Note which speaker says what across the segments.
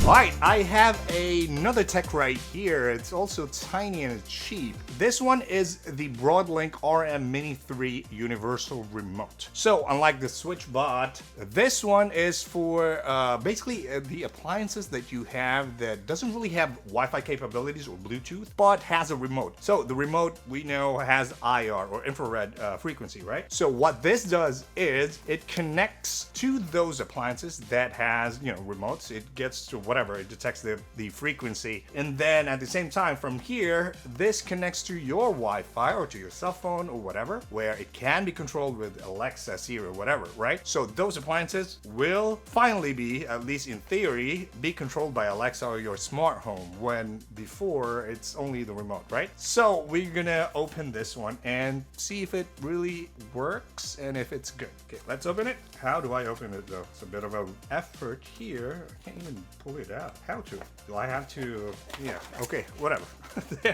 Speaker 1: Alright, I have another tech right here. It's also tiny and it's cheap. This one is the Broadlink RM Mini 3 Universal Remote. So, unlike the SwitchBot, this one is for basically the appliances that you have that doesn't really have Wi-Fi capabilities or Bluetooth, but has a remote. So, the remote we know has IR or infrared frequency, right? So, what this does is it connects to those appliances that has, remotes. It gets to whatever. It detects the frequency, and then at the same time from here this connects to your Wi-Fi or to your cell phone or whatever, where it can be controlled with Alexa, Siri, or whatever, right? So those appliances will finally be, at least in theory, be controlled by Alexa or your smart home, when before it's only the remote, right? So we're gonna open this one and see if it really works and if it's good. Okay, let's open it. How do I open it though? It's a bit of an effort here. I can't even pull it out. How to? Do I have to? Yeah, okay, whatever.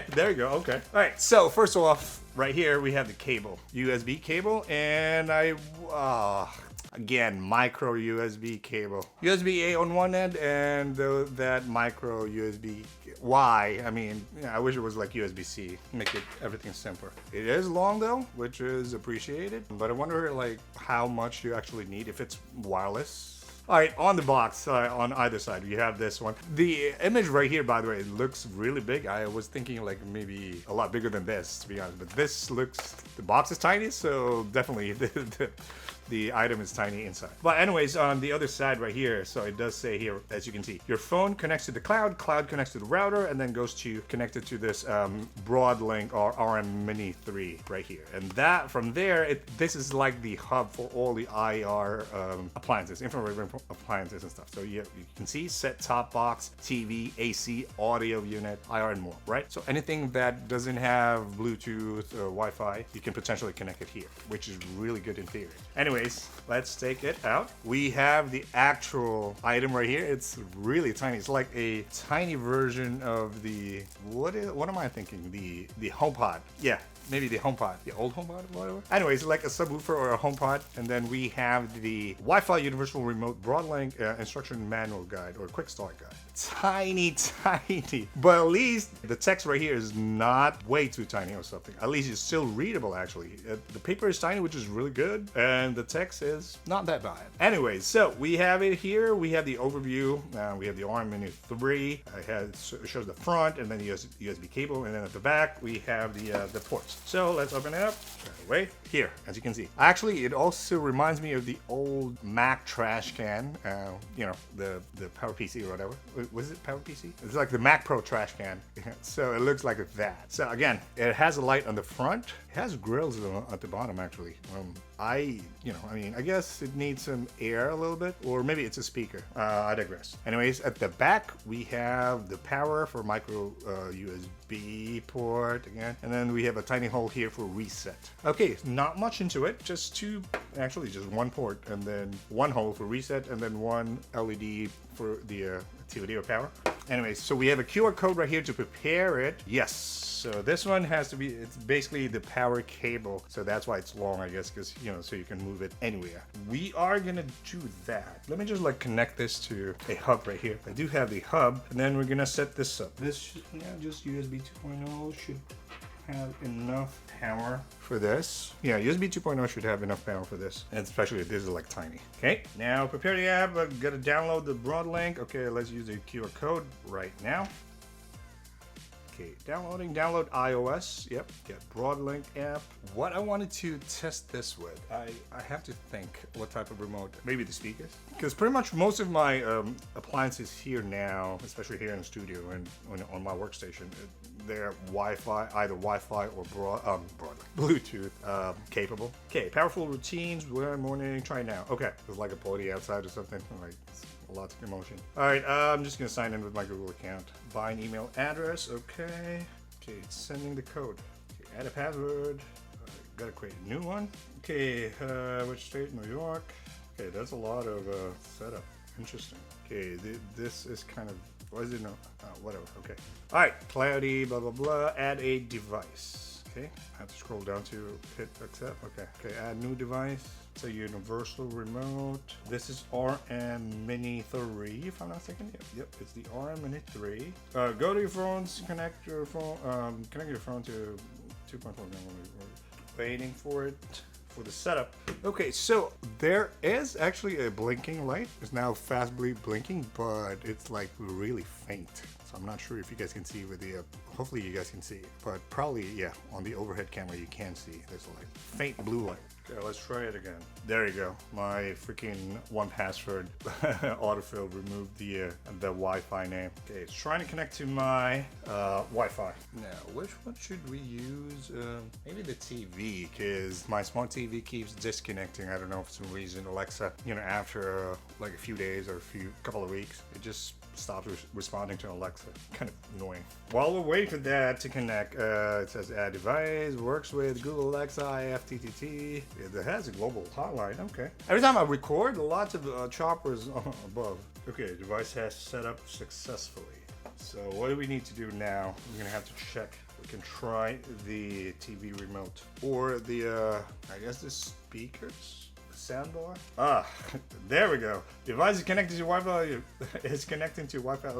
Speaker 1: there you go, okay. All right, so first off, right here we have the cable, USB cable, and again, micro USB cable. USB-A on one end and that micro USB-Y. I mean, I wish it was like USB-C, make it everything simpler. It is long though, which is appreciated, but I wonder like how much you actually need if it's wireless. All right, on the box, on either side, you have this one. The image right here, by the way, it looks really big. I was thinking like maybe a lot bigger than this, to be honest. But this looks, the box is tiny, so definitely the item is tiny inside. But anyways, on the other side right here, so it does say here, as you can see, your phone connects to the cloud connects to the router, and then goes to connected to this Broadlink or RM Mini 3 right here. And that from there, this is like the hub for all the IR appliances, infrared appliances and stuff. So you can see set-top box, TV, AC, audio unit, IR, and more, right? So anything that doesn't have Bluetooth or Wi-Fi, you can potentially connect it here, which is really good in theory. Anyways, let's take it out. We have the actual item right here. It's really tiny. It's like a tiny version of the, what am I thinking? The HomePod. Yeah. Maybe the HomePod, the old HomePod or whatever. Anyways, like a subwoofer or a HomePod. And then we have the Wi-Fi Universal Remote Broadlink Instruction Manual Guide or Quick Start Guide. Tiny, tiny. But at least the text right here is not way too tiny or something. At least it's still readable, actually. The paper is tiny, which is really good. And the text is not that bad. Anyways, so we have it here. We have the overview. We have the RM Mini 3. It shows the front and then the USB cable. And then at the back, we have the ports. So let's open it up right away. Here, as you can see. Actually, it also reminds me of the old Mac trash can, the PowerPC or whatever. Was it PowerPC? It's like the Mac Pro trash can. So it looks like that. So again, it has a light on the front. It has grills at the bottom, actually. I guess it needs some air a little bit, or maybe it's a speaker. I digress. Anyways, at the back, we have the power for micro USB port again, and then we have a tiny hole here for reset. Okay, not much into it, just one port, and then one hole for reset, and then one LED for the TV or power. Anyways, so we have a QR code right here to prepare it. Yes, so this one has to be, it's basically the power cable. So that's why it's long, I guess, because, so you can move it anywhere. We are gonna do that. Let me just like connect this to a hub right here. I do have the hub, and then we're gonna set this up. This, just USB 2.0 should have enough power for this. Yeah, USB 2.0 should have enough power for this, and especially if this is like tiny. Okay, now prepare the app. I'm gonna download the Broadlink. Okay, let's use the QR code right now. Okay, download iOS. Yep, get Broadlink app. What I wanted to test this with, I have to think what type of remote. Maybe the speakers, because pretty much most of my appliances here now, especially here in the studio and on my workstation, they're Wi-Fi, either Wi-Fi or Bluetooth capable. Okay, powerful routines. Morning. Try now. Okay, there's like a party outside or something. Like lots of emotion. All right, I'm just gonna sign in with my Google account. Buy an email address. Okay, it's sending the code. Okay, add a password. Gotta create a new one. Okay, which state? New York. Okay, that's a lot of setup. Interesting. Okay, this is kind of, why is it no? Whatever. Okay. All right, cloudy. Blah blah blah. Add a device. Okay, I have to scroll down to hit accept. Okay, add new device. It's a universal remote. This is RM Mini 3, if I'm not mistaken. Yep, it's the RM Mini 3. Go to your phones, connect your phone to 2.4. Waiting for it. For the setup. Okay, so there is actually a blinking light. It's now fastly blinking, but it's like really faint. So I'm not sure if you guys can see with the, hopefully you guys can see, but probably, yeah, on the overhead camera you can see there's a light. Faint blue light. Okay, let's try it again. There you go. My freaking 1Password autofill removed the Wi-Fi name. Okay, it's trying to connect to my Wi-Fi. Now, which one should we use? Maybe the TV, because my smart TV keeps disconnecting. I don't know for some reason. Alexa, you know, after like a few days or couple of weeks, it just stops responding to Alexa. Kind of annoying. While we're waiting for that to connect, it says add device, works with Google Alexa, IFTTT. It has a global hotline. Okay. Every time I record, lots of choppers above. Okay, device has set up successfully. So what do we need to do now? We're gonna have to check. We can try the TV remote or the I guess the speakers. Soundbar. Ah, there we go. Device is connected to Wi-Fi. Is connecting to Wi-Fi.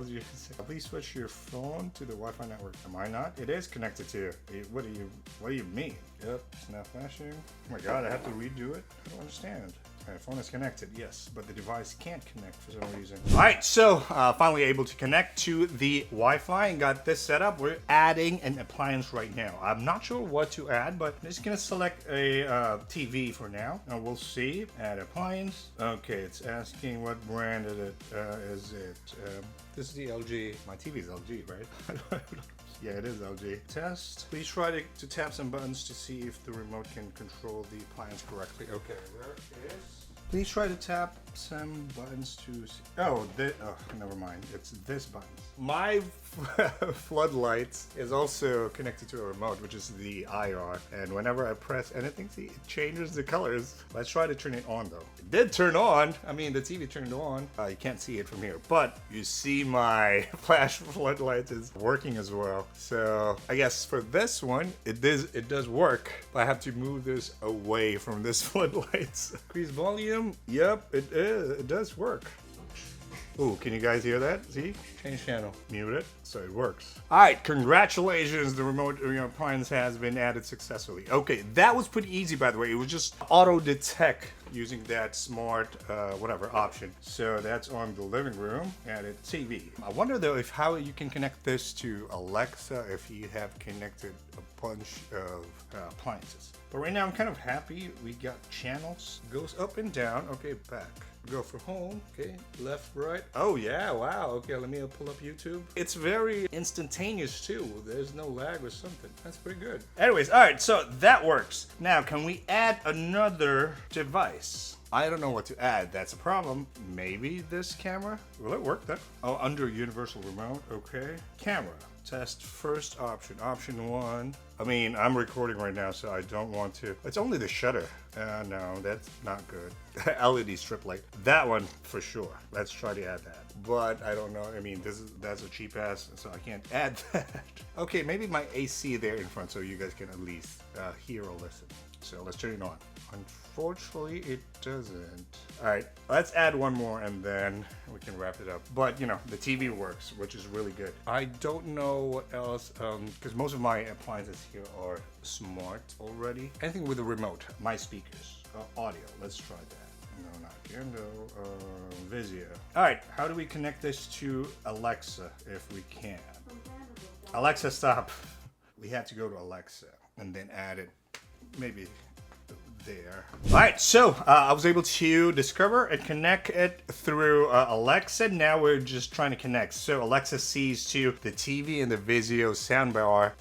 Speaker 1: Please switch your phone to the Wi-Fi network. Am I not? It is connected to. What do you mean? Yep, it's not flashing. Oh my God, I have to redo it. I don't understand. My phone is connected, yes, but the device can't connect for some reason. All right, so finally able to connect to the Wi-Fi and got this set up. We're adding an appliance right now. I'm not sure what to add, but I'm just gonna select a TV for now. Now we'll see. Add appliance. Okay, it's asking what brand is it? This is the LG. My TV is LG, right? Yeah, it is LG. Test. Please try to tap some buttons to see if the remote can control the appliance correctly. Okay, there it is. Please try to tap some buttons to see. Oh, never mind. It's this button. My floodlights is also connected to a remote, which is the IR. And whenever I press anything, see, it changes the colors. Let's try to turn it on though. It did turn on. I mean, the TV turned on. You can't see it from here, but you see my flash floodlights is working as well. So I guess for this one, it does work. But I have to move this away from this floodlights. Increase volume. Yep, it does work. Ooh, can you guys hear that? See? Change channel. Mute it, so it works. All right, congratulations. The remote appliance has been added successfully. Okay, that was pretty easy, by the way. It was just auto detect using that smart whatever option. So that's on the living room. Added TV. I wonder though if how you can connect this to Alexa if you have connected a bunch of appliances. But right now I'm kind of happy. We got channels. Goes up and down. Okay, back. Go for home. Okay, left, right. Oh yeah, wow. Okay, let me pull up YouTube. It's very instantaneous too. There's no lag or something. That's pretty good. Anyways, all right, so that works. Now, can we add another device? I don't know what to add. That's a problem. Maybe this camera? Will it work then? Oh, under universal remote. Okay. Camera. Test first option. Option 1. I mean, I'm recording right now, so I don't want to. It's only the shutter. No, that's not good. LED strip light. That one for sure. Let's try to add that. But I don't know. I mean, that's a cheap ass, so I can't add that. Okay, maybe my AC there in front, so you guys can at least hear or listen. So let's turn it on. Unfortunately, it doesn't. All right, let's add one more and then we can wrap it up. But you know, the TV works, which is really good. I don't know what else, because most of my appliances here are smart already. Anything with a remote, my speakers, audio. Let's try that. No, not Gendo, Vizio. All right, how do we connect this to Alexa if we can? Alexa, stop. We have to go to Alexa and then add it maybe there. All right, so I was able to discover and connect it through Alexa. Now we're just trying to connect. So Alexa sees to the TV and the Vizio soundbar,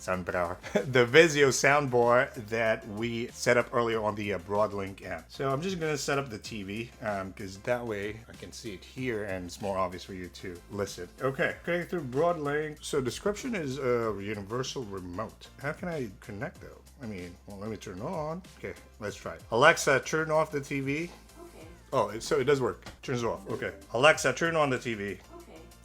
Speaker 1: the Vizio soundbar that we set up earlier on the Broadlink app. So I'm just gonna set up the TV because that way I can see it here and it's more obvious for you to listen. Okay, connect through Broadlink. So description is a universal remote. How can I connect though? I mean, well, let me turn it on. Okay, let's try it. Alexa, turn off the TV. Okay. Oh, so it does work. Turns it off. Okay. Alexa, turn on the TV. Okay.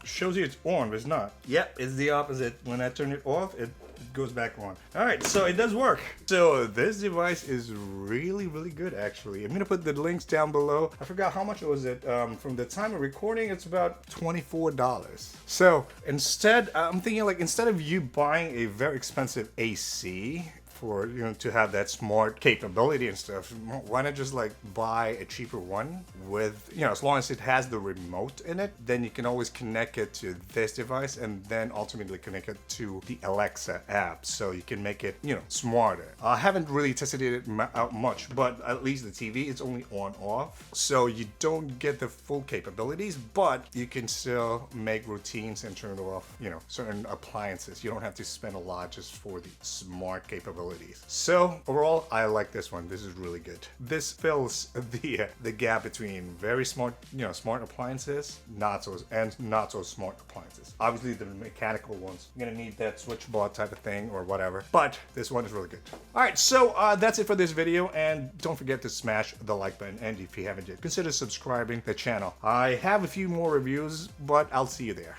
Speaker 1: Shows you it's on, but it's not. Yep, it's the opposite. When I turn it off, it it goes back on. All right, so it does work. So this device is really, really good, actually. I'm gonna put the links down below. I forgot how much was it. From the time of recording, it's about $24. So instead, I'm thinking like, instead of you buying a very expensive AC, for, you know, to have that smart capability and stuff, why not just like buy a cheaper one with, you know, as long as it has the remote in it, then you can always connect it to this device and then ultimately connect it to the Alexa app, so you can make it, you know, smarter. I haven't really tested it out much, but at least the TV is only on off, so you don't get the full capabilities, but you can still make routines and turn off, you know, certain appliances. You don't have to spend a lot just for the smart capabilities. So overall, I like this one. This is really good. This fills the gap between very smart, you know, smart appliances, not so smart appliances. Obviously, the mechanical ones, you're gonna need that switchboard type of thing or whatever. But this one is really good. All right, so that's it for this video, and don't forget to smash the like button. And if you haven't yet, consider subscribing to the channel. I have a few more reviews, but I'll see you there.